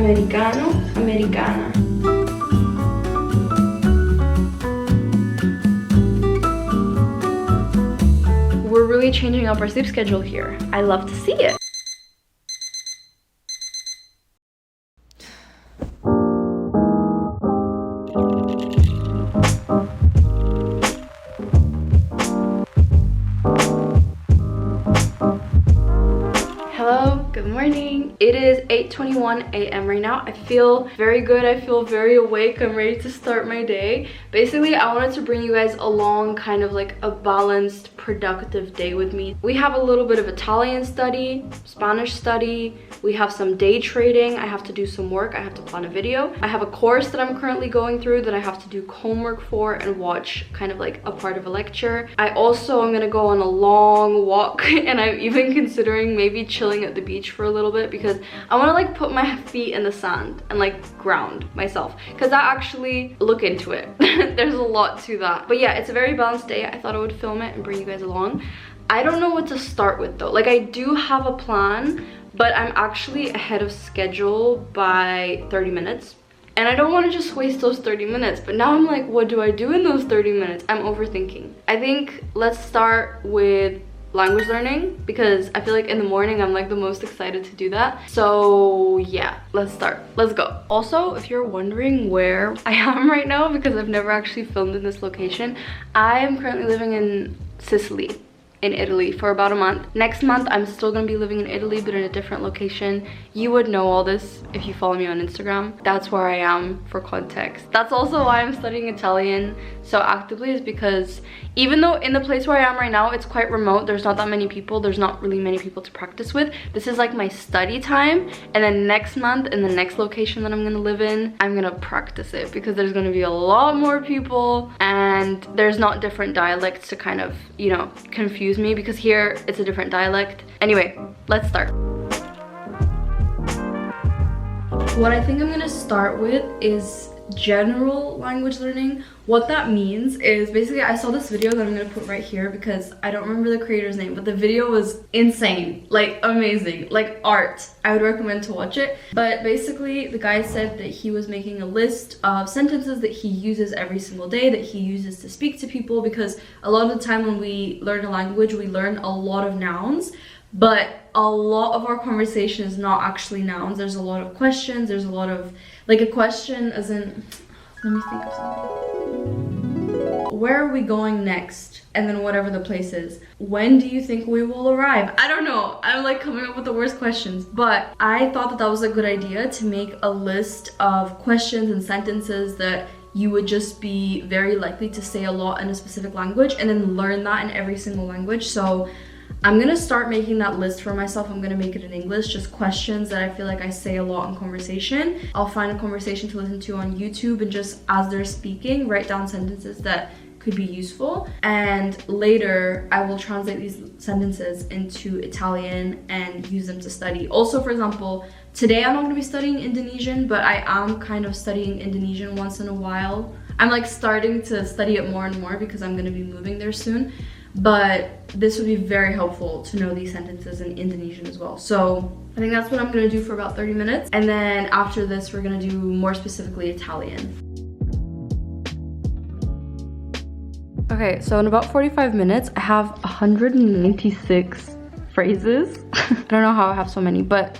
Americano, americana. We're really changing up our sleep schedule here. I love to see it. Hello, good morning. It is 8:21 a.m. right now. I feel very good. I feel very awake. I'm ready to start my day. Basically, I wanted to bring you guys along kind of like a balanced, productive day with me. We have a little bit of Italian study, Spanish study. We have some day trading. I have to do some work. I have to plan a video. I have a course that I'm currently going through that I have to do homework for and watch kind of like a part of a lecture. I also am gonna go on a long walk and I'm even considering maybe chilling at the beach for a little bit because I want to like put my feet in the sand and like ground myself, because I actually look into it. There's a lot to that, but yeah, it's a very balanced day. I thought I would film it and bring you guys along. I don't know what to start with though. Like, I do have a plan, but I'm actually ahead of schedule by 30 minutes. And I don't want to just waste those 30 minutes. But now I'm like, what do I do in those 30 minutes? I'm overthinking. I think let's start with language learning, because I feel like in the morning I'm like the most excited to do that. So yeah, let's start. Let's go. Also, if you're wondering where I am right now, because I've never actually filmed in this location, I am currently living in Sicily, in Italy, for about a month. Next month I'm still gonna be living in Italy, but in a different location. You would know all this if you follow me on Instagram. That's where I am for context. That's also why I'm studying Italian so actively, is because even though in the place where I am right now it's quite remote, there's not that many people, there's not really many people to practice with. This is like my study time, and then next month in the next location that I'm gonna live in, I'm gonna practice it because there's gonna be a lot more people and there's not different dialects to kind of, you know, confuse me, because here it's a different dialect. Anyway, let's start. What I think I'm gonna start with is general language learning. What that means is basically, I saw this video that I'm gonna put right here because I don't remember the creator's name, but the video was insane, like amazing, like art. I would recommend to watch it. But basically the guy said that he was making a list of sentences that he uses every single day, that he uses to speak to people, because a lot of the time when we learn a language, we learn a lot of nouns, but a lot of our conversation is not actually nouns. There's a lot of questions. There's a lot of, like, a question as in, let me think of something. Where are we going next? And then whatever the place is. When do you think we will arrive? I don't know. I'm like coming up with the worst questions, but I thought that that was a good idea to make a list of questions and sentences that you would just be very likely to say a lot in a specific language, and then learn that in every single language. So I'm gonna start making that list for myself. I'm gonna make it in English, just questions that I feel like I say a lot in conversation. I'll find a conversation to listen to on YouTube, and just as they're speaking, write down sentences that could be useful. And later I will translate these sentences into Italian and use them to study. Also, for example, today I'm not gonna be studying Indonesian, but I am kind of studying Indonesian once in a while. I'm like starting to study it more and more because I'm gonna be moving there soon. But this would be very helpful to know these sentences in Indonesian as well. So I think that's what I'm gonna do for about 30 minutes. And then after this, we're gonna do more specifically Italian. Okay, so in about 45 minutes, I have 196 phrases. I don't know how I have so many, but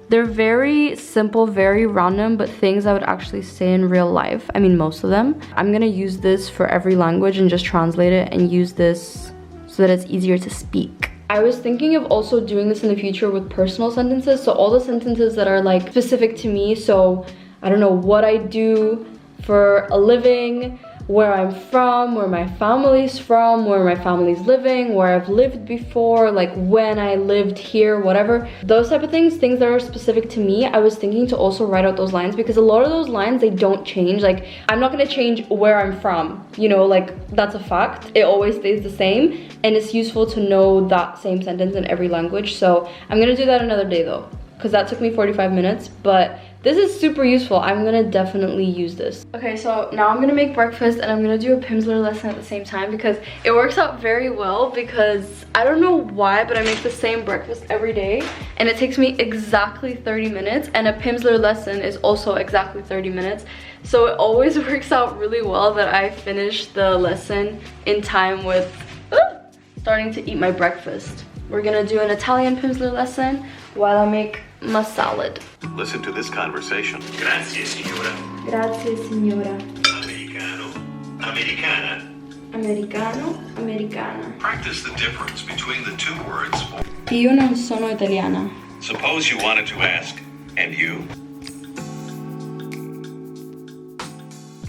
they're very simple, very random, but things I would actually say in real life. I mean, most of them. I'm gonna use this for every language and just translate it and use this so that it's easier to speak. I was thinking of also doing this in the future with personal sentences. So all the sentences that are like specific to me. So I don't know what I do for a living, where I'm from, where my family's from, where my family's living, where I've lived before, like when I lived here, whatever. Those type of things that are specific to me, I was thinking to also write out those lines, because a lot of those lines, they don't change. Like, I'm not gonna change where I'm from, you know, like that's a fact. It always stays the same, and it's useful to know that same sentence in every language. So I'm gonna do that another day though, because that took me 45 minutes, but this is super useful. I'm gonna definitely use this. Okay, so now I'm gonna make breakfast and I'm gonna do a Pimsleur lesson at the same time because it works out very well, because I don't know why, but I make the same breakfast every day and it takes me exactly 30 minutes, and a Pimsleur lesson is also exactly 30 minutes. So it always works out really well that I finish the lesson in time with starting to eat my breakfast. We're gonna do an Italian Pimsleur lesson while I make my salad. Listen to this conversation. Grazie, signora. Grazie, signora. Americano. Americana. Americano, americana. Practice the difference between the two words. Io non sono italiana. Suppose you wanted to ask, and you?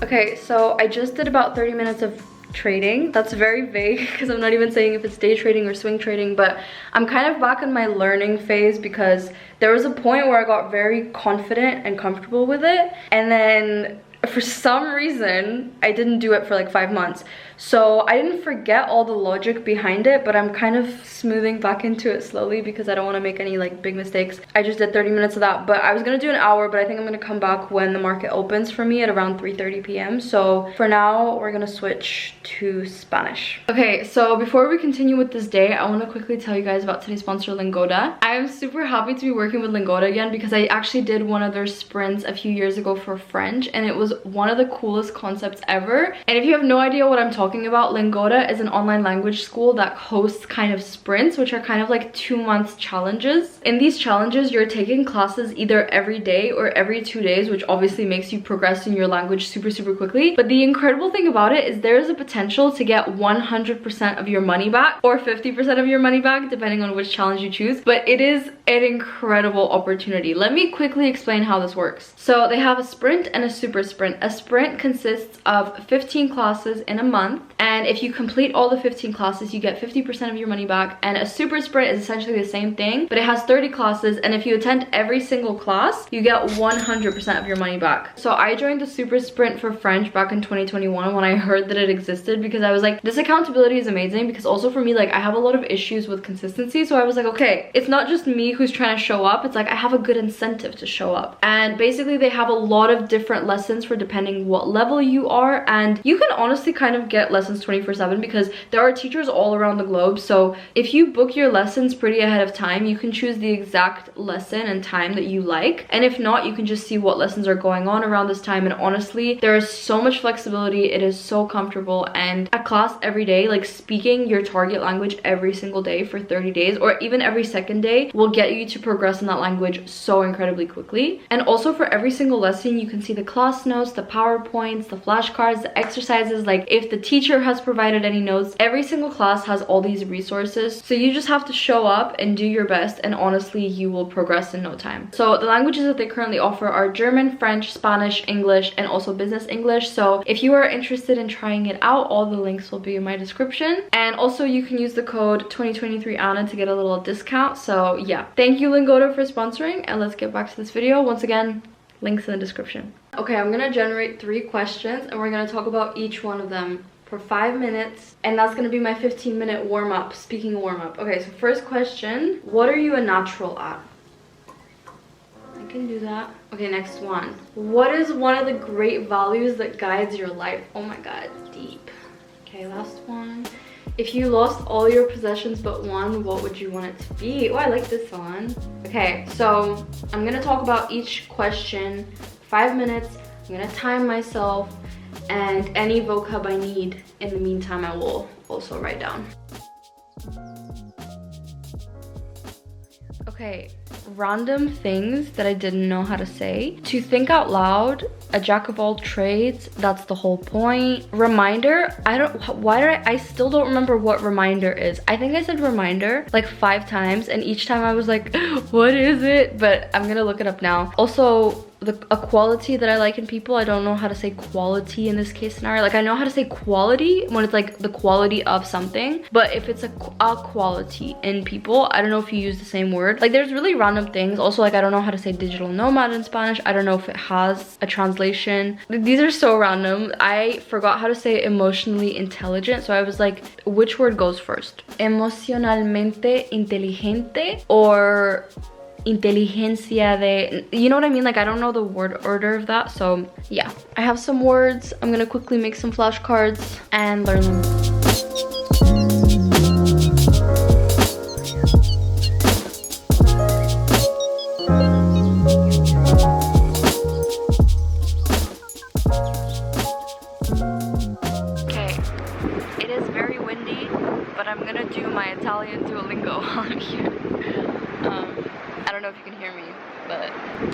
Okay, so I just did about 30 minutes of trading. That's very vague because I'm not even saying if it's day trading or swing trading, but I'm kind of back in my learning phase because there was a point where I got very confident and comfortable with it, and then for some reason I didn't do it for like 5 months. So I didn't forget all the logic behind it, but I'm kind of smoothing back into it slowly because I don't want to make any like big mistakes. I just did 30 minutes of that, but I was gonna do an hour, but I think I'm gonna come back when the market opens for me at around 3:30 p.m. So for now, we're gonna switch to Spanish. Okay, so before we continue with this day, I want to quickly tell you guys about today's sponsor, Lingoda. I'm super happy to be working with Lingoda again because I actually did one of their sprints a few years ago for French, and it was one of the coolest concepts ever. And if you have no idea what I'm talking about, Lingoda is an online language school that hosts kind of sprints, which are kind of like 2-month challenges. In these challenges, you're taking classes either every day or every 2 days, which obviously makes you progress in your language super quickly. But the incredible thing about it is there is a potential to get 100% of your money back or 50% of your money back, depending on which challenge you choose. But it is an incredible opportunity. Let me quickly explain how this works. So they have a sprint and a super sprint. A sprint consists of 15 classes in a month, and if you complete all the 15 classes, you get 50% of your money back. And a super sprint is essentially the same thing, but it has 30 classes, and if you attend every single class, you get 100% of your money back. So I joined the super sprint for French back in 2021 when I heard that it existed, because I was like, this accountability is amazing, because also for me, like, I have a lot of issues with consistency. So I was like, okay, it's not just me who's trying to show up, it's like I have a good incentive to show up. And basically they have a lot of different lessons for depending what level you are, and you can honestly kind of get lessons 24/7 because there are teachers all around the globe. So if you book your lessons pretty ahead of time, you can choose the exact lesson and time that you like, and if not, you can just see what lessons are going on around this time. And honestly, there is so much flexibility, it is so comfortable, and a class every day, like speaking your target language every single day for 30 days or even every second day, will get you to progress in that language so incredibly quickly. And also for every single lesson, you can see the class notes, the PowerPoints, the flashcards, the exercises, like if the teacher has provided any notes. Every single class has all these resources, so you just have to show up and do your best, and honestly, you will progress in no time. So the languages that they currently offer are German, French, Spanish, English, and also business English. So if you are interested in trying it out, all the links will be in my description, and also you can use the code 2023Anna to get a little discount. So yeah, thank you Lingoda for sponsoring, and let's get back to this video. Once again, links in the description. Okay, I'm gonna generate 3 questions and we're gonna talk about each one of them for 5 minutes, and that's gonna be my 15-minute warm-up, speaking warm-up. Okay, so first question, what are you a natural at? I can do that. Okay, next one. What is one of the great values that guides your life? Oh my god, deep. Okay, last one. If you lost all your possessions but one, what would you want it to be? Oh, I like this one. Okay, so I'm gonna talk about each question 5 minutes. I'm gonna time myself, and any vocab I need in the meantime I will also write down. Okay, random things that I didn't know how to say. To think out loud, a jack of all trades, that's the whole point. Reminder, I still don't remember what reminder is. I think I said reminder like 5 times, and each time I was like, what is it? But I'm gonna look it up now. Also, a quality that I like in people, I don't know how to say quality in this case scenario. Like I know how to say quality when it's like the quality of something, but if it's a quality in people, I don't know if you use the same word. Like there's really random things. Also, like I don't know how to say digital nomad in Spanish. I don't know if it has a translation. These are so random. I forgot how to say emotionally intelligent, so I was like, which word goes first? Emocionalmente inteligente or inteligencia de, you know what I mean? Like I don't know the word order of that. So yeah, I have some words. I'm gonna quickly make some flashcards and learn them. I'm gonna do my Italian Duolingo on here. I don't know if you can hear me, but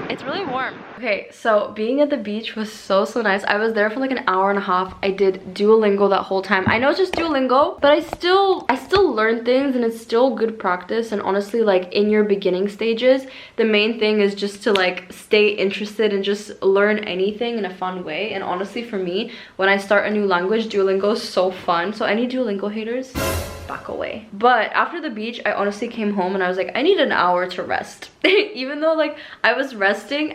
it's really warm. Okay, so being at the beach was so nice. I was there for like an hour and a half. I did Duolingo that whole time. I know it's just Duolingo, but I still learn things, and it's still good practice. And honestly, like in your beginning stages, the main thing is just to like stay interested and just learn anything in a fun way. And honestly, for me, when I start a new language, Duolingo is so fun. So any Duolingo haters, back away. But after the beach, I honestly came home and I was like, I need an hour to rest. Even though like I was resting,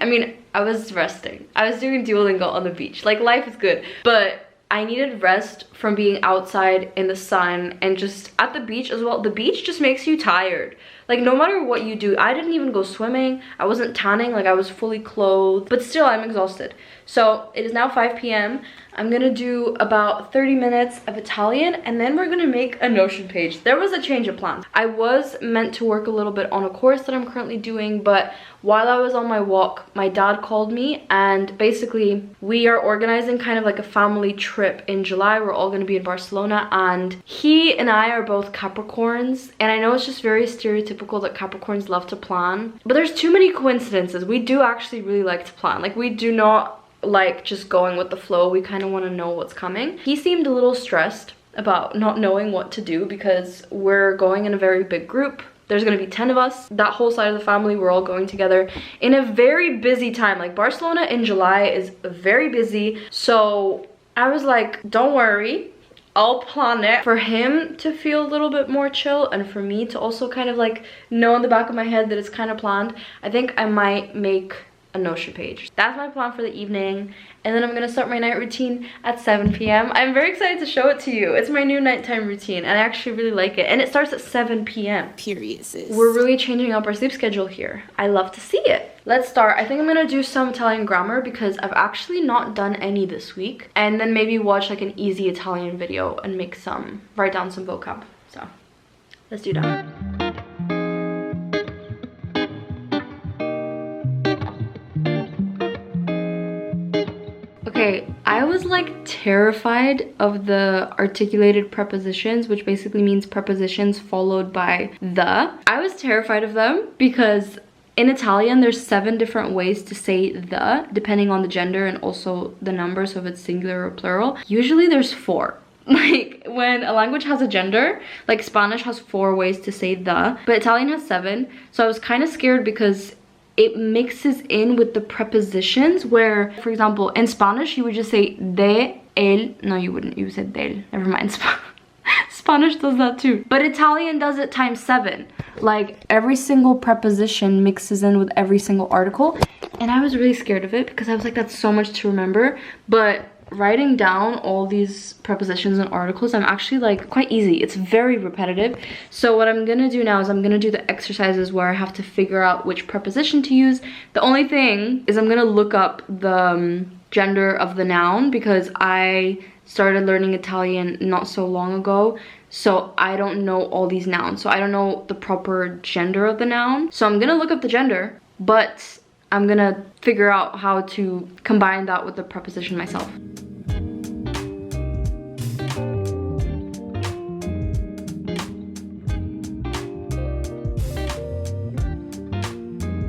I was resting. I was doing Duolingo on the beach. Like life is good, but I needed rest from being outside in the sun and just at the beach as well. The beach just makes you tired. Like no matter what you do, I didn't even go swimming. I wasn't tanning, like I was fully clothed, but still I'm exhausted. So it is now 5 p.m. I'm gonna do about 30 minutes of Italian and then we're gonna make a Notion page. There was a change of plans. I was meant to work a little bit on a course that I'm currently doing, but while I was on my walk, my dad called me and basically we are organizing kind of like a family trip in July. We're all gonna be in Barcelona and he and I are both Capricorns, and I know it's just very stereotypical that Capricorns love to plan, but there's too many coincidences. We do actually really like to plan. Like we do not like just going with the flow. We kind of want to know what's coming. He seemed a little stressed about not knowing what to do because we're going in a very big group. There's gonna be 10 of us. That whole side of the family, we're all going together in a very busy time. Like Barcelona in July is very busy. So I was like, don't worry, I'll plan it for him to feel a little bit more chill and for me to also kind of like know in the back of my head that it's kind of planned. I think I might make a Notion page. That's my plan for the evening, and then I'm gonna start my night routine at 7 p.m. I'm very excited to show it to you. It's my new nighttime routine and I actually really like it, and it starts at 7 p.m. Period, sis. We're really changing up our sleep schedule here. I love to see it. Let's start. I think I'm gonna do some Italian grammar because I've actually not done any this week, and then maybe watch like an easy Italian video and write down some vocab. So let's do that. Okay, I was like terrified of the articulated prepositions, which basically means prepositions followed by the. I was terrified of them because in Italian, there's 7 different ways to say the, depending on the gender and also the number, so if it's singular or plural. Usually there's 4. Like when a language has a gender, like Spanish has 4 ways to say the, but Italian has 7. So I was kind of scared because it mixes in with the prepositions where, for example, in Spanish, you would just say de, el. No, you wouldn't. You said del. Never mind. Spanish does that too. But Italian does it times 7. Like every single preposition mixes in with every single article. And I was really scared of it because I was like, that's so much to remember. But writing down all these prepositions and articles, I'm actually like quite easy. It's very repetitive. So what I'm gonna do now is I'm gonna do the exercises where I have to figure out which preposition to use. The only thing is I'm gonna look up the gender of the noun because I started learning Italian not so long ago, so I don't know all these nouns. So I don't know the proper gender of the noun. So I'm gonna look up the gender, but I'm gonna figure out how to combine that with the preposition myself.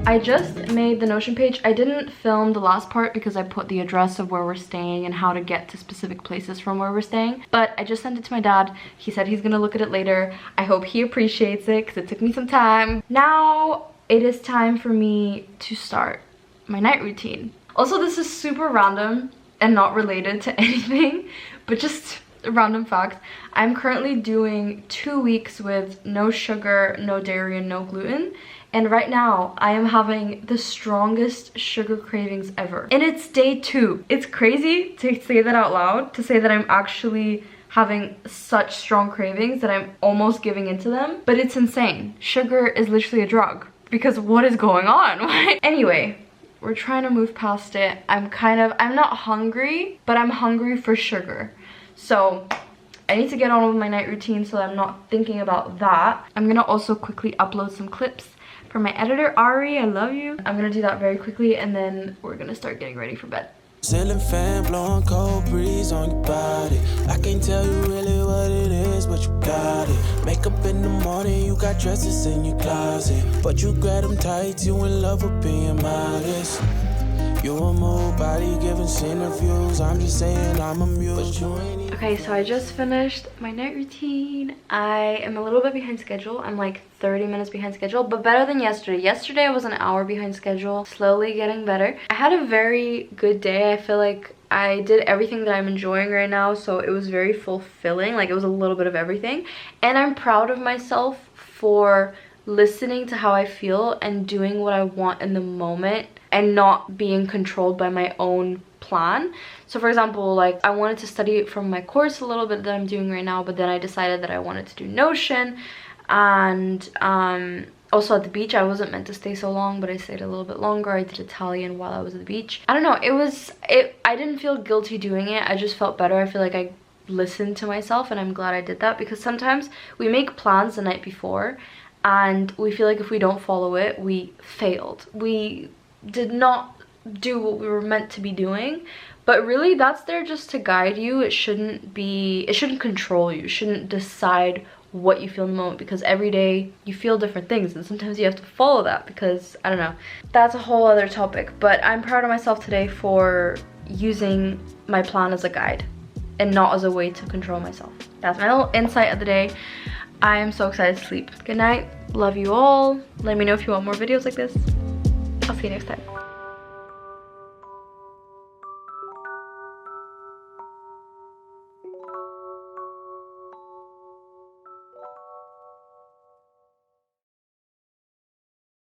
I just made the Notion page. I didn't film the last part because I put the address of where we're staying and how to get to specific places from where we're staying. But I just sent it to my dad. He said he's gonna look at it later. I hope he appreciates it because it took me some time. Now it is time for me to start my night routine. Also, this is super random and not related to anything, but just a random fact. I'm currently doing 2 weeks with no sugar, no dairy, and no gluten. And right now, I am having the strongest sugar cravings ever. And it's day 2. It's crazy to say that out loud, to say that I'm actually having such strong cravings that I'm almost giving into them. But it's insane. Sugar is literally a drug. because what is going on? Anyway, we're trying to move past it. I'm not hungry, but I'm hungry for sugar. So I need to get on with my night routine so I'm not thinking about that. I'm gonna also quickly upload some clips for my editor, Ari, I love you. I'm gonna do that very quickly and then we're gonna start getting ready for bed. Ceiling fan blowing cold breeze on your body. I can't tell you really what it is, but you got it. Makeup in the morning, you got dresses in your closet, but you grab them tight, you in love with being modest. You a move body giving center views. I'm just saying I'm amused. Okay, so I just finished my night routine. I am a little bit behind schedule. I'm like 30 minutes behind schedule, but better than yesterday. Yesterday I was an hour behind schedule, slowly getting better. I had a very good day. I feel like I did everything that I'm enjoying right now, so it was very fulfilling. Like, it was a little bit of everything, and I'm proud of myself for listening to how I feel and doing what I want in the moment and not being controlled by my own plan. So for example, like, I wanted to study from my course a little bit that I'm doing right now, but then I decided that I wanted to do Notion. And also at the beach, I wasn't meant to stay so long, but I stayed a little bit longer. I did Italian while I was at the beach. I don't know, I didn't feel guilty doing it. I just felt better. I feel like I listened to myself, and I'm glad I did that, because sometimes we make plans the night before and we feel like if we don't follow it, we failed. We did not do what we were meant to be doing. But really, that's there just to guide you. It shouldn't control you. It shouldn't decide what you feel in the moment, because every day you feel different things, and sometimes you have to follow that, because I don't know, that's a whole other topic. But I'm proud of myself today for using my plan as a guide and not as a way to control myself. That's my little insight of the day. I am so excited to sleep. Good night, love you all. Let me know if you want more videos like this. I'll see you next time.